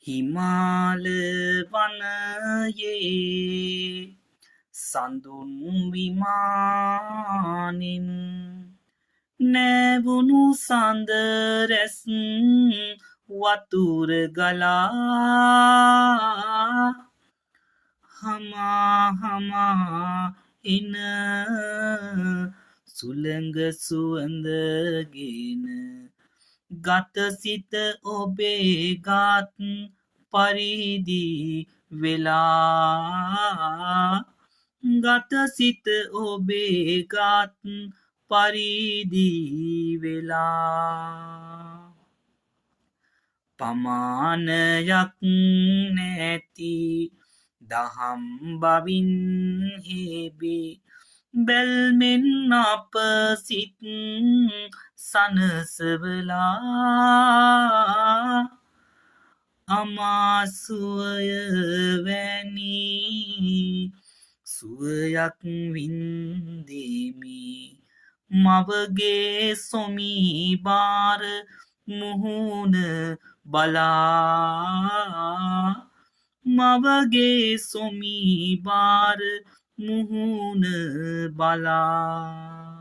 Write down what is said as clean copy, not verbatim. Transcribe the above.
හිමාල වනයේ සඳුන් විමානෙන් නැවුණු සඳරැස් වතුර ගලා හමා එන සුළඟ සුවඳගෙන ගතසිත ඔබේ ගත් පරිදි වෙලා ගතසිත ඔබේ ගත් පරිදි වෙලා පමානයක් නැති දහම් බවින් හෙබි බැල්මෙන් අප සිත් සනසවලා අමාසුවය වැනි සුවයක් වින්දෙමි මවගේ සොමිබාර මුහුණ බලා මවගේ සොමිබාර මුහුණ බලා